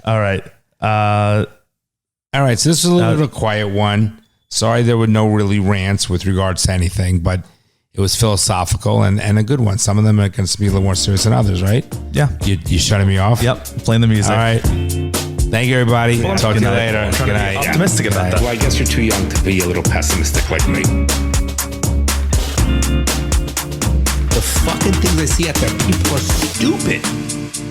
All right. All right. So this is a little bit of a quiet one. Sorry there were no really rants with regards to anything, but it was philosophical and a good one. Some of them are going to be a little more serious than others, right? Yeah. You shutting me off? Yep. Playing the music. All right. Thank you, everybody. Talk to you later. I'm trying Good to night. be optimistic about that. Well, I guess you're too young to be a little pessimistic like me. The fucking things I see out there, people are stupid.